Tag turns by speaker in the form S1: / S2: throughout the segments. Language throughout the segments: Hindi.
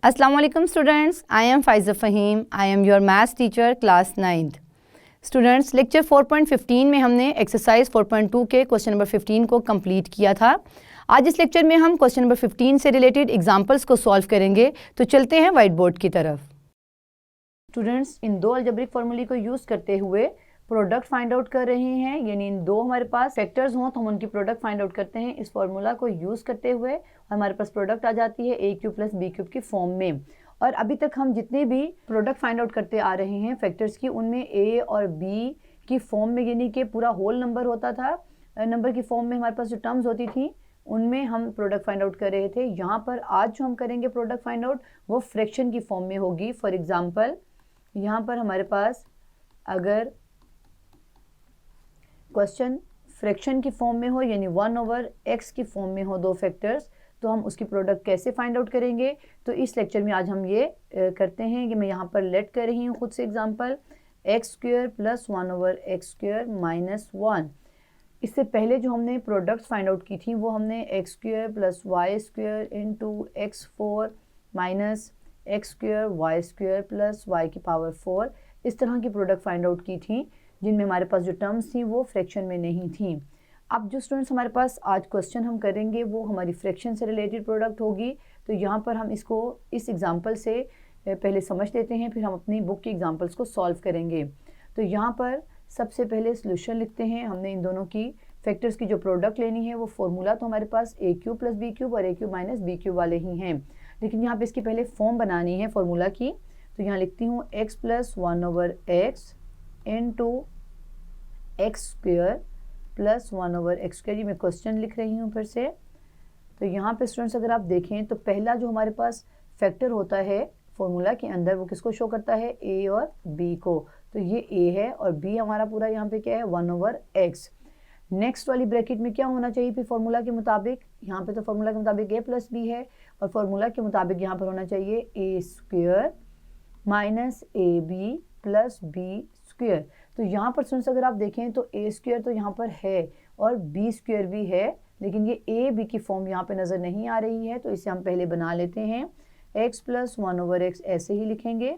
S1: अस्सलाम वालेकुम students, I am Faiza Faheem, I am your maths teacher class 9th। Students, lecture 4.15 में हमने एक्सरसाइज 4.2 के क्वेश्चन नंबर 15 को कंप्लीट किया था। आज इस लेक्चर में हम क्वेश्चन नंबर 15 से रिलेटेड एग्जांपल्स को सॉल्व करेंगे। तो चलते हैं वाइट बोर्ड की तरफ। स्टूडेंट्स, इन दो अलजेब्रिक फार्मूले को यूज़ करते हुए प्रोडक्ट फाइंड आउट कर रहे हैं, यानी इन दो हमारे पास फैक्टर्स हों तो हम उनकी प्रोडक्ट फाइंड आउट करते हैं इस फार्मूला को यूज़ करते हुए। हमारे पास प्रोडक्ट आ जाती है a cube plus b cube की फॉर्म में। और अभी तक हम जितने भी प्रोडक्ट फाइंड आउट करते आ रहे हैं फैक्टर्स की, उनमें a और b की फॉर्म में, यानी कि पूरा होल नंबर होता था, नंबर की फॉर्म में हमारे पास जो टर्म्स होती थी उनमें हम प्रोडक्ट फाइंड आउट कर रहे थे। यहाँ पर आज जो हम करेंगे प्रोडक्ट फाइंड आउट वो फ्रैक्शन की फॉर्म में होगी। फॉर एग्जाम्पल, यहाँ पर हमारे पास अगर क्वेश्चन फ्रैक्शन की फॉर्म में हो, यानी 1/x की फॉर्म में हो दो फैक्टर्स, तो हम उसकी प्रोडक्ट कैसे फाइंड आउट करेंगे। तो इस लेक्चर में आज हम ये करते हैं कि मैं यहाँ पर लेट कर रही हूँ खुद से example x² plus 1/x² minus 1। इससे पहले जो हमने प्रोडक्ट्स फाइंड आउट की थी वो हमने x² plus y² into x4 minus x² y² plus y की पावर 4, इस तरह की प्रोडक्ट फाइंड आउट की थी जिनमें हमारे पास जो टर्म्स थी वो फ्रैक्शन में नहीं थी। अब जो स्टूडेंट्स हमारे पास आज क्वेश्चन हम करेंगे वो हमारी फ्रैक्शन से रिलेटेड प्रोडक्ट होगी। तो यहाँ पर हम इसको इस एग्जांपल से पहले समझ लेते हैं, फिर हम अपनी बुक की एग्जांपल्स को सॉल्व करेंगे। तो यहाँ पर सबसे पहले सोल्यूशन लिखते हैं। हमने इन दोनों की फैक्टर्स की जो प्रोडक्ट लेनी है वो फॉर्मूला तो हमारे पास a cube plus b cube और a cube minus b cube वाले ही हैं, लेकिन यहाँ पर इसकी पहले फॉर्म बनानी है फॉर्मूला की। तो यहाँ लिखती हूँ x plus 1/x into x² plus 1/x²। ये मैं क्वेश्चन लिख रही हूँ फिर से। तो यहाँ पे स्टूडेंट्स अगर आप देखें तो पहला जो हमारे पास फैक्टर होता है फॉर्मूला के अंदर वो किसको शो करता है, a और b को। तो ये a है और b हमारा पूरा यहाँ पे क्या है 1/x। नेक्स्ट वाली ब्रैकेट में क्या होना चाहिए फिर फॉर्मूला के मुताबिक, यहाँ पे तो फॉर्मूला के मुताबिक a प्लस b है और फॉर्मूला के मुताबिक यहाँ पर होना चाहिए a² minus ab plus b²। तो यहाँ पर स्टूडेंट्स अगर आप देखें तो a² तो यहाँ पर है और b² भी है, लेकिन ये a b की फॉर्म यहाँ पे नज़र नहीं आ रही है। तो इसे हम पहले बना लेते हैं। x प्लस 1/x ऐसे ही लिखेंगे।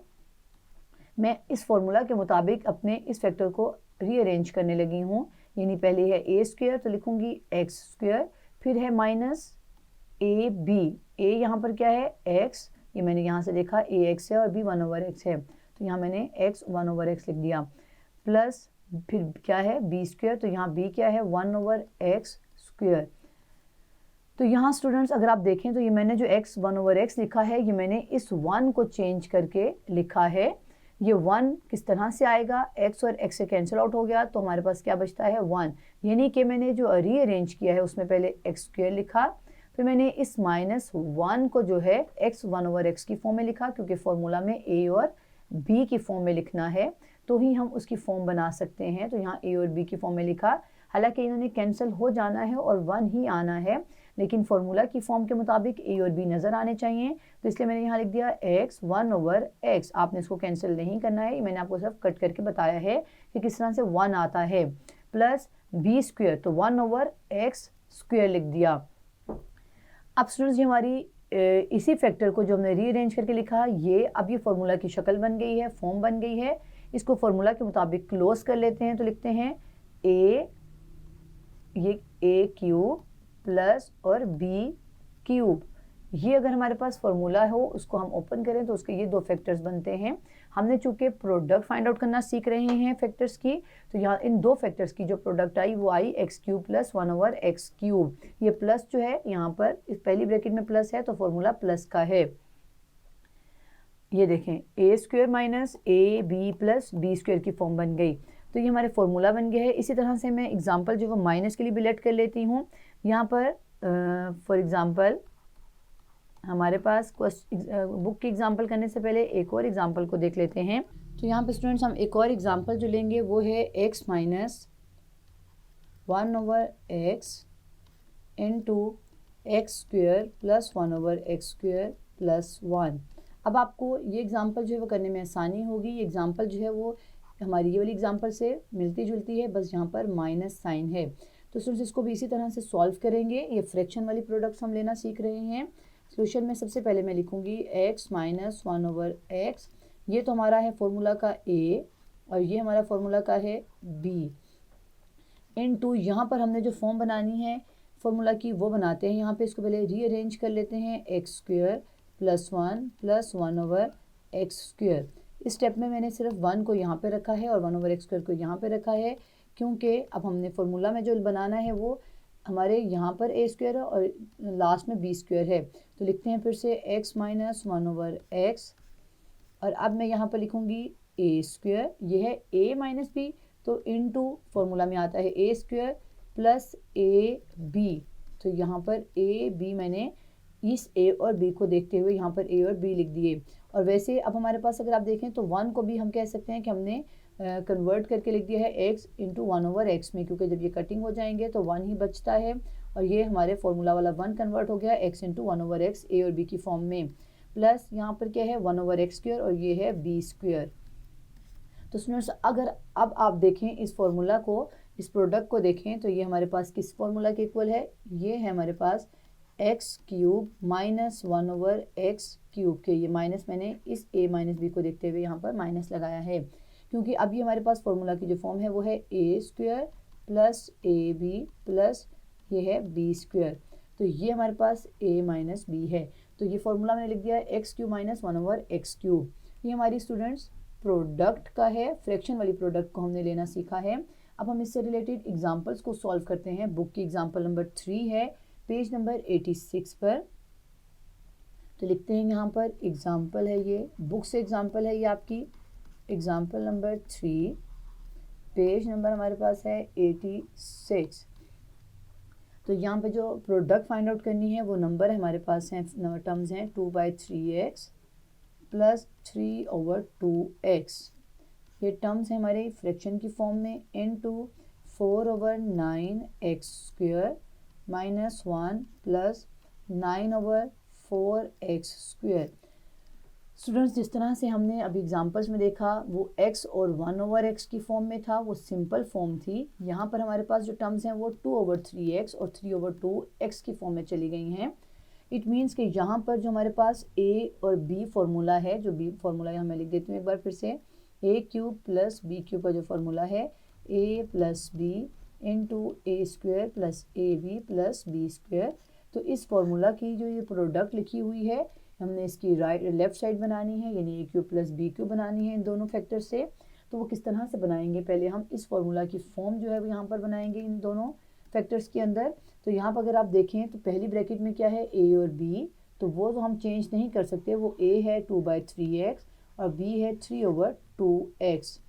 S1: मैं इस फॉर्मूला के मुताबिक अपने इस फैक्टर को रीअरेंज करने लगी हूँ, यानी पहले है a² तो लिखूँगी x², फिर है माइनस ab। a यहाँ पर क्या है x, ये मैंने यहाँ से देखा ax है और b 1/x है, तो यहाँ मैंने x 1/x लिख दिया, प्लस फिर क्या है b², तो यहाँ b क्या है 1/x²। तो यहाँ स्टूडेंट्स अगर आप देखें तो ये मैंने जो x 1/x लिखा है ये मैंने इस 1 को चेंज करके लिखा है। ये 1 किस तरह से आएगा, x और x से कैंसिल आउट हो गया तो हमारे पास क्या बचता है 1, यानी कि मैंने जो रीअरेंज किया है उसमें पहले x² लिखा, फिर मैंने इस माइनस 1 को जो है x 1/x की फॉर्म में लिखा, क्योंकि फॉर्मूला में a और b की फॉर्म में लिखना है तो ही हम उसकी फॉर्म बना सकते हैं। तो यहाँ a और b की फॉर्म में लिखा, हालांकि इन्होंने कैंसिल हो जाना है और 1 ही आना है, लेकिन फॉर्मूला की फॉर्म के मुताबिक a और b नज़र आने चाहिए, तो इसलिए मैंने यहाँ लिख दिया x 1/x। आपने इसको कैंसिल नहीं करना है, मैंने आपको सिर्फ कट करके बताया है कि किस तरह से 1 आता है, प्लस b² तो 1/x² लिख दिया। अब स्टूडेंट्स ये हमारी इसी फैक्टर को जो हमने रीअरेंज करके लिखा ये अब ये फॉर्मूला की शक्ल बन गई है, फॉर्म बन गई है। इसको फॉर्मूला के मुताबिक क्लोज कर लेते हैं, तो लिखते हैं ये a³ प्लस और b³। ये अगर हमारे पास फॉर्मूला हो उसको हम ओपन करें तो उसके ये दो फैक्टर्स बनते हैं। हमने चूंकि प्रोडक्ट फाइंड आउट करना सीख रहे हैं फैक्टर्स की, तो यहाँ इन दो फैक्टर्स की जो प्रोडक्ट आई वो आई x³ प्लस 1/x³। ये प्लस जो है यहाँ पर इस पहली ब्रैकेट में प्लस है तो फॉर्मूला प्लस का है। ये देखें a² minus ab plus b² की फॉर्म बन गई, तो ये हमारे फॉर्मूला बन गया है। इसी तरह से मैं एग्जांपल जो वो माइनस के लिए भी लेट कर लेती हूँ। यहाँ पर फॉर एग्जांपल हमारे पास बुक की एग्जांपल करने से पहले एक और एग्जांपल को देख लेते हैं। तो यहाँ पे स्टूडेंट्स हम एक और एग्जांपल जो लेंगे वो है x minus 1/x into x² plus 1/x² plus 1। अब आपको ये एग्जांपल जो है वो करने में आसानी होगी। ये एग्जांपल जो है वो हमारी ये वाली एग्जांपल से मिलती जुलती है, बस यहाँ पर माइनस साइन है। तो स्टूडेंट्स इसको भी इसी तरह से सॉल्व करेंगे। ये फ्रैक्शन वाली प्रोडक्ट्स हम लेना सीख रहे हैं। सोल्यूशन में सबसे पहले मैं लिखूंगी x माइनस 1/x, ये तो हमारा है फॉर्मूला का a और ये हमारा फॉर्मूला का है b, इनटू यहाँ पर हमने जो फॉर्म बनानी है फॉर्मूला की वो बनाते हैं। यहाँ पे इसको पहले रीअरेंज कर लेते हैं, x square plus 1 plus 1/x²। इस स्टेप में मैंने सिर्फ 1 को यहाँ पे रखा है और 1/x² को यहाँ पे रखा है, क्योंकि अब हमने फॉर्मूला में जो बनाना है वो हमारे यहाँ पर a² है और लास्ट में b² है। तो लिखते हैं फिर से x माइनस 1/x, और अब मैं यहाँ पर लिखूँगी a², ये है a माइनस b, तो इनटू फॉर्मूला में आता है a² प्लस ab, तो यहाँ पर a b मैंने इस a और b को देखते हुए यहाँ पर a और b लिख दिए। और वैसे अब हमारे पास अगर आप देखें तो 1 को भी हम कह सकते हैं कि हमने कन्वर्ट करके लिख दिया है x इंटू 1/x में, क्योंकि जब ये कटिंग हो जाएंगे तो 1 ही बचता है और ये हमारे फॉर्मूला वाला 1 कन्वर्ट हो गया x इंटू 1/x a और b की फॉर्म में, प्लस यहाँ पर क्या है 1/x² और ये है b²। तो स्टूडेंट्स अगर अब आप देखें इस फॉर्मूला को, इस प्रोडक्ट को देखें तो ये हमारे पास किस फॉर्मूला के इक्वल है, ये है हमारे पास x³ माइनस 1/x³ के, ये माइनस मैंने इस a माइनस b को देखते हुए यहाँ पर माइनस लगाया है, क्योंकि अब ये हमारे पास फॉर्मूला की जो फॉर्म है वो है a² प्लस ab प्लस ये है b², तो ये हमारे पास a माइनस b है। तो ये फॉर्मूला मैंने लिख दिया है x³ माइनस 1/x³। ये हमारी स्टूडेंट्स प्रोडक्ट का है, फ्रैक्शन वाली प्रोडक्ट को हमने लेना सीखा है। अब हम इससे रिलेटेड एग्जांपल्स को सॉल्व करते हैं। बुक की एग्जांपल नंबर 3 है, पेज नंबर 86 पर। तो लिखते हैं यहाँ पर एग्जांपल है, ये बुक से एग्जांपल है, ये आपकी एग्जांपल नंबर 3, पेज नंबर हमारे पास है 86। तो यहाँ पे जो प्रोडक्ट फाइंड आउट करनी है वो नंबर है हमारे पास हैं, टर्म्स हैं 2/3x प्लस 3/2x, ये टर्म्स हैं हमारे फ्रैक्शन की फॉर्म में, into 4/9x² minus 1 plus 9/4x²। Students जिस तरह से हमने अभी एग्जांपल्स में देखा वो x और 1/x की फॉर्म में था, वो सिंपल फॉर्म थी। यहाँ पर हमारे पास जो टर्म्स हैं वो 2/3x और 3/2x की फॉर्म में चली गई हैं। इट मीन्स कि यहाँ पर जो हमारे पास a और b फार्मूला है, जो b फार्मूला यहाँ मैं लिख देती हूँ एक बार फिर से, a³ प्लस b³ का जो फार्मूला है a plus b into a² plus ab plus b²। तो इस फार्मूला की जो ये प्रोडक्ट लिखी हुई है हमने इसकी लेफ्ट साइड बनानी है, यानी a³ प्लस b³ बनानी है इन दोनों फैक्टर से। तो वो किस तरह से बनाएंगे, पहले हम इस फार्मूला की फॉर्म जो है वो यहाँ पर बनाएंगे इन दोनों फैक्टर्स के अंदर। तो यहाँ पर अगर आप देखें तो पहली ब्रैकेट में क्या है a और b, तो वो तो हम चेंज नहीं कर सकते, वो a है 2/3x और b है 3/2x,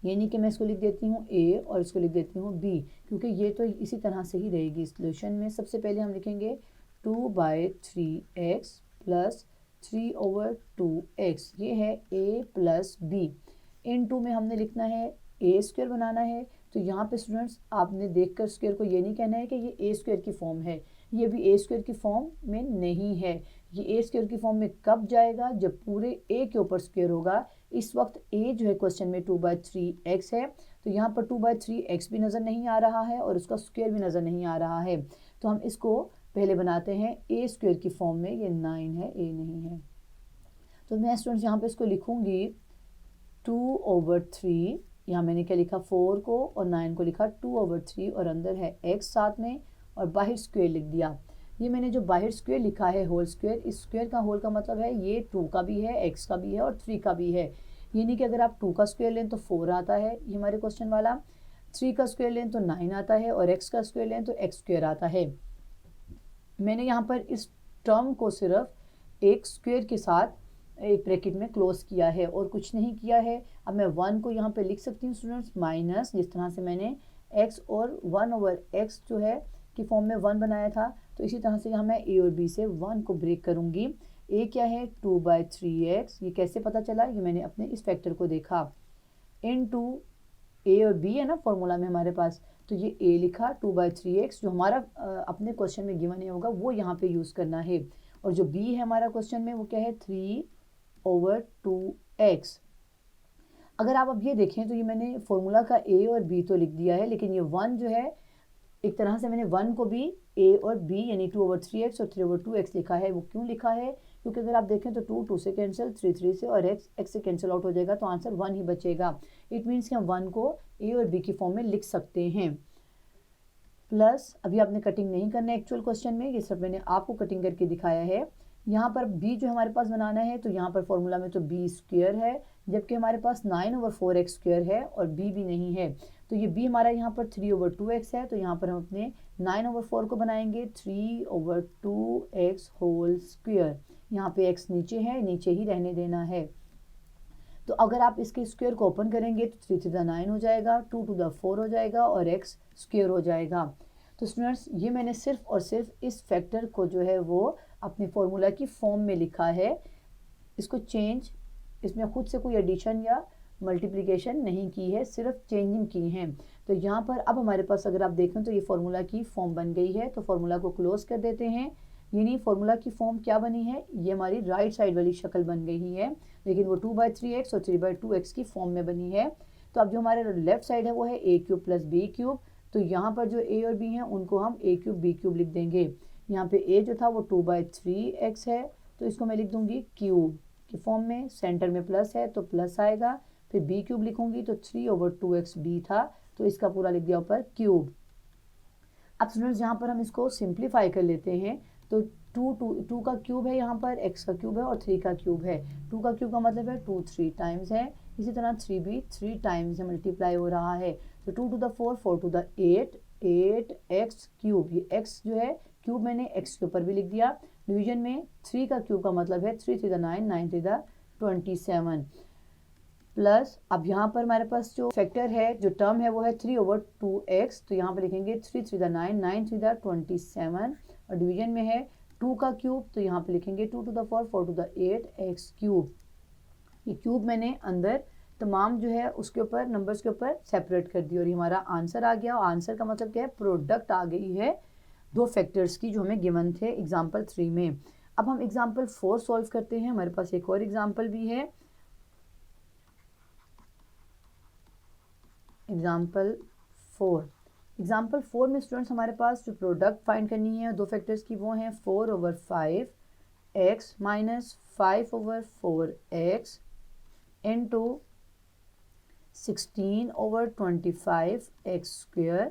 S1: यानी कि मैं इसको लिख देती हूँ a और इसको लिख देती हूँ b, क्योंकि ये तो इसी तरह से ही रहेगी सॉल्यूशन में। सबसे पहले हम लिखेंगे 2/3x प्लस 3/2x, ये है a plus b, into में हमने लिखना है a² बनाना है। तो यहाँ पे स्टूडेंट्स आपने देखकर स्क्वायर को ये नहीं कहना है कि ये a² की फॉर्म है, ये भी a² की फॉर्म में नहीं है। ये a² की फॉर्म में कब जाएगा, जब पूरे a के ऊपर स्क्वायर होगा। इस वक्त a जो है क्वेश्चन में 2/3x है, तो यहाँ पर 2/3x भी नज़र नहीं आ रहा है और उसका स्क्वायर भी नज़र नहीं आ रहा है। तो हम इसको पहले बनाते हैं a² की फॉर्म में, ये 9 है, a नहीं है। तो मैं स्टूडेंट्स यहाँ पे इसको लिखूँगी 2/3, यहाँ मैंने क्या लिखा 4 को और 9 को लिखा 2/3 और अंदर है x साथ में और बाहर स्क्वायर लिख दिया। ये मैंने जो बाहर स्क्वायर लिखा है होल स्क्वायर, इस स्क्वायर का होल का मतलब है ये 2 का भी है, x का भी है और 3 का भी है। यानी कि अगर आप 2 का स्क्वायर लें तो 4 आता है ये हमारे क्वेश्चन वाला, 3 का स्क्वायर लें तो 9 आता है और x का स्क्वायर लें तो x² आता है। मैंने यहाँ पर इस टर्म को सिर्फ एक स्क्वायर के साथ एक ब्रैकेट में क्लोज किया है और कुछ नहीं किया है। अब मैं 1 को यहाँ पे लिख सकती हूँ स्टूडेंट्स माइनस, जिस तरह से मैंने x और 1/x जो है की फॉर्म में 1 बनाया था, तो इसी तरह से यहाँ मैं a और b से 1 को ब्रेक करूँगी। a क्या है 2/3x, ये कैसे पता चला, ये मैंने अपने इस फैक्टर को देखा, इनटू a और b है ना फॉर्मूला में हमारे पास, तो ये a लिखा 2/3x जो हमारा अपने क्वेश्चन में गिवन है होगा वो यहाँ पे यूज़ करना है, और जो b है हमारा क्वेश्चन में वो क्या है 3/2x। अगर आप अब ये देखें तो ये मैंने फॉर्मूला का a और b तो लिख दिया है, लेकिन ये 1 जो है एक तरह से मैंने 1 को भी a और b यानी 2/3x और 3/2x लिखा है। वो क्यों लिखा है? क्योंकि अगर आप देखें तो 2 से कैंसिल, 3 से और x से कैंसिल आउट हो जाएगा, तो आंसर 1 ही बचेगा। इट मीन्स कि हम 1 को a और b की फॉर्म में लिख सकते हैं। प्लस अभी आपने कटिंग नहीं करना है एक्चुअल क्वेश्चन में, ये सब मैंने आपको कटिंग करके दिखाया है। यहाँ पर b जो हमारे पास बनाना है, तो यहाँ पर फॉर्मूला में तो b स्क्वायर है, जबकि हमारे पास 9/4x स्क्वायर है और b भी नहीं है। तो ये b हमारा यहाँ पर 3/2x है, तो यहाँ पर हम अपने 9/4 को बनाएंगे 3/2x होल स्क्वायर। यहाँ पे x नीचे है, नीचे ही रहने देना है। तो अगर आप इसके स्क्वायर को ओपन करेंगे तो 3 to the 9 हो जाएगा, 2 to the 4 हो जाएगा और x स्क्वायर हो जाएगा। तो स्टूडेंट्स, ये मैंने सिर्फ और सिर्फ इस फैक्टर को जो है वो अपने फॉर्मूला की फॉर्म में लिखा है। इसको चेंज, इसमें खुद से कोई एडिशन या मल्टीप्लिकेशन नहीं की है, सिर्फ चेंजिंग की है। तो यहाँ पर अब हमारे पास अगर आप देखें तो ये फॉर्मूला की फॉर्म बन गई है। तो फॉर्मूला को क्लोज कर देते हैं। यानी फॉर्मूला की फॉर्म क्या बनी है? ये हमारी राइट साइड वाली शक्ल बन गई है, लेकिन वो 2/3x और 3/2x की फॉर्म में बनी है। तो अब जो हमारे लेफ्ट साइड है वो है a³ + b³। तो यहाँ पर जो a और b हैं उनको हम a³ b³ लिख देंगे। यहाँ पे a जो था वो 2/3x है, तो इसको मैं लिख दूंगी क्यूब की फॉर्म में। सेंटर में प्लस है तो प्लस आएगा, फिर b³ लिखूंगी तो 3/2x b था, तो इसका पूरा लिख दिया ऊपर क्यूब। अब स्टूडेंट्स यहाँ पर हम इसको सिंप्लीफाई कर लेते हैं। तो 2 का क्यूब है, यहाँ पर x का क्यूब है और 3 का क्यूब है। 2 का क्यूब का मतलब है 2 3 टाइम्स है, इसी तरह 3 भी 3 टाइम्स है, मल्टीप्लाई हो रहा है। तो 2 to the 4, 4 to the 8, 8x³। ये x जो है क्यूब मैंने x के ऊपर भी लिख दिया। डिवीजन में 3 का क्यूब का मतलब है 3 3 the 9, 9 3 the 27। प्लस अब यहाँ पर हमारे पास जो फैक्टर है, जो टर्म है वो है 3/2x। तो यहाँ पर लिखेंगे 3 3 the 9, 9 3 the 27 और डिवीजन में है 2 का क्यूब, तो यहाँ पे लिखेंगे 2 to the 4, 4 to the 8 x³। ये क्यूब मैंने अंदर तमाम जो है उसके ऊपर नंबर्स के ऊपर सेपरेट कर दी और ये हमारा आंसर आ गया। और आंसर का मतलब क्या है? प्रोडक्ट आ गई है दो फैक्टर्स की जो हमें गिवन थे एग्जाम्पल 3 में। अब हम एग्जाम्पल 4 सॉल्व करते हैं। हमारे पास एक और एग्जाम्पल भी है, एग्जाम्पल 4। एग्जाम्पल 4 में स्टूडेंट्स हमारे पास जो प्रोडक्ट फाइंड करनी है दो फैक्टर्स की, वो हैं 4/5x minus 5/4x into 16/25x²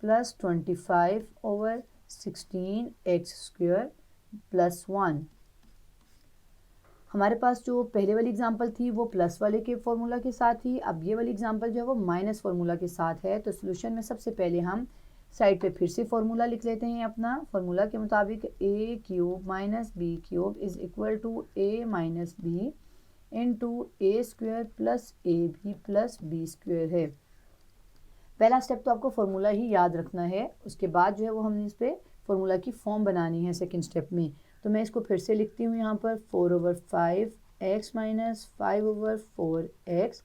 S1: plus 25/16x² plus 1। हमारे पास जो पहले वाली एग्जांपल थी वो प्लस वाले के फॉर्मूला के साथ थी, अब ये वाली एग्जांपल जो है वो माइनस फार्मूला के साथ है। तो सोल्यूशन में सबसे पहले हम साइड पे फिर से फार्मूला लिख लेते हैं अपना। फार्मूला के मुताबिक a³ minus b³ is equal to a minus b into a² plus ab plus b² है। पहला स्टेप तो आपको फार्मूला ही याद रखना है, उसके बाद जो है वो हमने इस पर फार्मूला की फॉर्म बनानी है सेकेंड स्टेप में। तो मैं इसको फिर से लिखती हूँ यहाँ पर 4/5x माइनस 5/4x।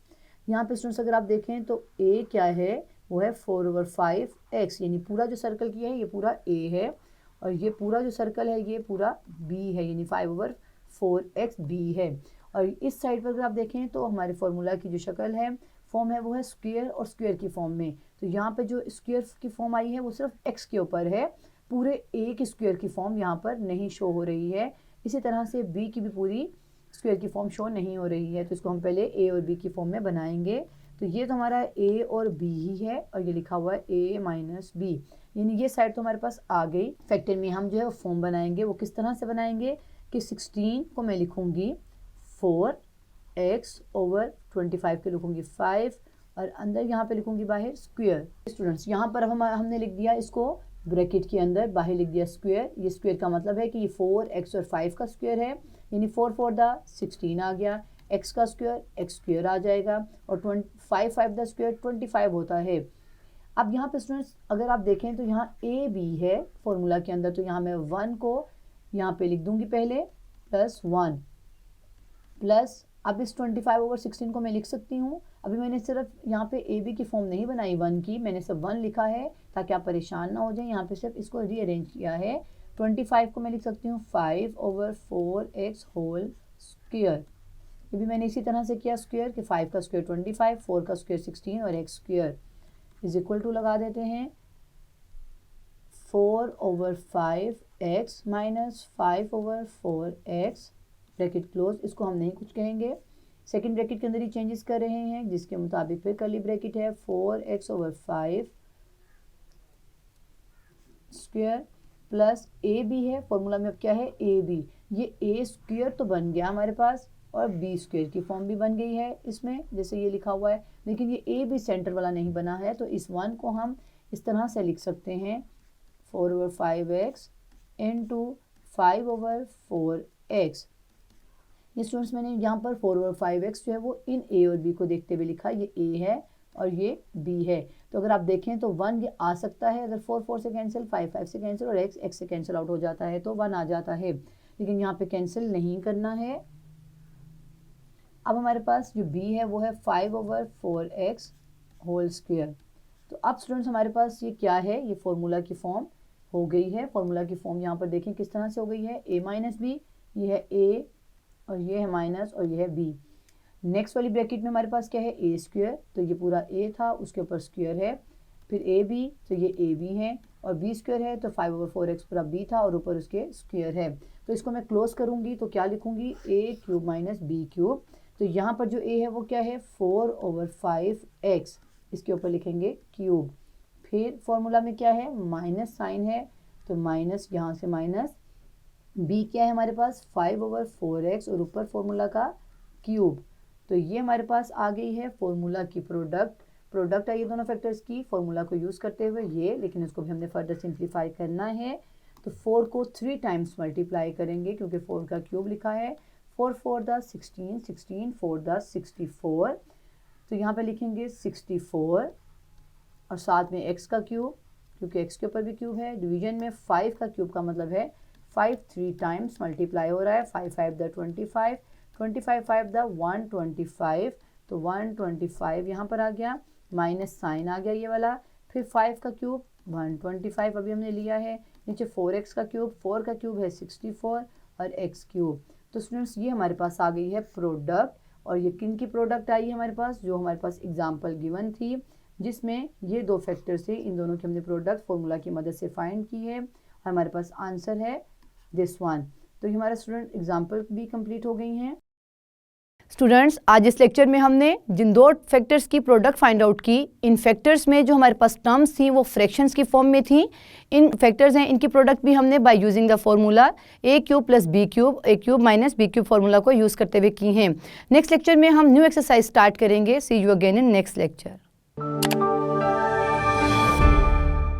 S1: यहाँ पे स्टूडेंट्स अगर आप देखें तो a क्या है, वो है 4/5x, यानी पूरा जो सर्कल किया है ये पूरा a है और ये पूरा जो सर्कल है ये पूरा b है, यानी 5/4x b है। और इस साइड पर अगर आप देखें तो हमारे फार्मूला की जो शक्ल है, फॉर्म है, वो है स्क्वायर और स्क्वायर की फॉर्म में। तो यहाँ पे जो स्क्वायर की फॉर्म आई है वो सिर्फ x के ऊपर है, पूरे a की स्क्वायर की फॉर्म यहाँ पर नहीं शो हो रही है। इसी तरह से b की भी पूरी स्क्वायर की फॉर्म शो नहीं हो रही है, तो इसको हम पहले a और b की फॉर्म में बनाएंगे। तो ये तो हमारा a और b ही है और ये लिखा हुआ है a माइनस b, यानी ये साइड तो हमारे पास आ गई। फैक्टर में हम जो है फॉर्म बनाएंगे, वो किस तरह से बनाएंगे कि 16 को मैं लिखूंगी 4x/25 के लिखूंगी 5 और अंदर यहाँ पे लिखूंगी बाहर स्क्वायर। स्टूडेंट्स यहाँ पर हमने लिख दिया इसको ब्रैकेट के अंदर, बाहर लिख दिया स्क्वायर। ये स्क्वायर का मतलब है कि ये 4x और 5 का स्क्वायर है, यानी 4 4 द 16 आ गया, x का स्क्वायर x स्क्वायर आ जाएगा और 5 5 द स्क्वायर 25 होता है। अब यहाँ पे स्टूडेंट्स अगर आप देखें तो यहाँ a b है फॉर्मूला के अंदर, तो यहाँ मैं 1 को यहाँ पे लिख दूंगी पहले प्लस 1 प्लस, अब इस 25/16 को मैं लिख सकती हूँ। अभी मैंने सिर्फ यहाँ पे ए बी की फॉर्म नहीं बनाई 1 की, मैंने सिर्फ 1 लिखा है ताकि आप परेशान ना हो जाए। यहाँ पे सिर्फ इसको रीअरेंज किया है। 25 को मैं लिख सकती हूँ 5/4x होल स्क्वायर। ये भी मैंने इसी तरह से किया स्क्वायर कि 5 का स्क्वायर 25, 4 का स्क्वायर 16 और x square is equal to लगा देते हैं 4/5x minus 5/4x bracket close, इसको हम नहीं कुछ कहेंगे, सेकंड ब्रैकेट के अंदर ही चेंजेस कर रहे हैं, जिसके मुताबिक फिर कर्ली ब्रैकेट है 4x/5 square plus a b है, फॉर्मूला में अब क्या है ए बी, ये ए स्क्वायर तो बन गया हमारे पास और बी स्क्वायर की फॉर्म भी बन गई है इसमें जैसे ये लिखा हुआ है, लेकिन ये ए बी सेंटर वाला नहीं बना है, तो इस वन को हम इस तरह से लिख सकते हैं 4/5x इंटू 5/4x। ये स्टूडेंट्स मैंने यहाँ पर 4/5x जो है वो इन ए और बी को देखते हुए लिखा, ये ए है और ये बी है, तो अगर आप देखें तो 1 ये आ सकता है, अगर 4 से कैंसिल, 5 से कैंसिल और x से कैंसिल आउट हो जाता है तो 1 आ जाता है, लेकिन यहाँ पे कैंसिल नहीं करना है। अब हमारे पास जो b है वो है 5/4x होल स्क्वायर। तो अब स्टूडेंट्स हमारे पास ये क्या है, ये फॉर्मूला की फॉर्म हो गई है। फॉर्मूला की फॉर्म यहाँ पर देखें किस तरह से हो गई है, a माइनस बी, ये है a और ये है माइनस और ये है b। नेक्स्ट वाली ब्रैकेट में हमारे पास क्या है ए स्क्वायर, तो ये पूरा a था उसके ऊपर स्क्वायर है, फिर ए बी तो ये ए बी है और b स्क्वायर है तो 5/4x पूरा b था और ऊपर उसके स्क्वायर है। तो इसको मैं क्लोज करूँगी तो क्या लिखूँगी a³ माइनस b³। तो यहाँ पर जो a है वो क्या है 4/5x, इसके ऊपर लिखेंगे क्यूब, फिर फॉर्मूला में क्या है माइनस साइन है तो माइनस, यहाँ से माइनस, b क्या है हमारे पास 5/4x और ऊपर फॉर्मूला का क्यूब। तो ये हमारे पास आ गई है फॉर्मूला की प्रोडक्ट है ये दोनों फैक्टर्स की फॉर्मूला को यूज़ करते हुए ये, लेकिन इसको भी हमने फर्दर सिंप्लीफाई करना है। तो 4 को 3 टाइम्स मल्टीप्लाई करेंगे क्योंकि 4 का क्यूब लिखा है, 4 4 द 16, 16 4 द 64, तो यहाँ पे लिखेंगे 64 और साथ में x का क्यूब, क्योंकि x के ऊपर भी क्यूब है, डिवीजन में 5 का क्यूब का मतलब है 5 3 टाइम्स मल्टीप्लाई हो रहा है, 5 5 द 25, 25 5 द 125, तो 125 यहाँ पर आ गया, माइनस साइन आ गया ये वाला, फिर 5 का क्यूब 125 अभी हमने लिया है, नीचे 4x का क्यूब, 4 का क्यूब है 64 और x क्यूब। तो स्टूडेंट्स ये हमारे पास आ गई है प्रोडक्ट, और ये किन की प्रोडक्ट आई है हमारे पास, जो हमारे पास एग्जाम्पल गिवन थी जिसमें ये दो फैक्टर से इन दोनों की हमने प्रोडक्ट फॉर्मूला की मदद से फाइंड की है, और हमारे पास आंसर है दिस वन। तो ये हमारा स्टूडेंट एग्जाम्पल भी कंप्लीट हो गई हैं। स्टूडेंट्स आज इस लेक्चर में हमने जिन दो फैक्टर्स की प्रोडक्ट फाइंड आउट की, इन फैक्टर्स में जो हमारे पास टर्म्स थी वो फ्रैक्शंस की फॉर्म में थी, इन फैक्टर्स हैं इनकी प्रोडक्ट भी हमने by using the formula a³ plus b³ a³ minus b³ formula को यूज़ करते हुए की हैं। नेक्स्ट लेक्चर में हम न्यू एक्सरसाइज स्टार्ट करेंगे। See you again in next lecture.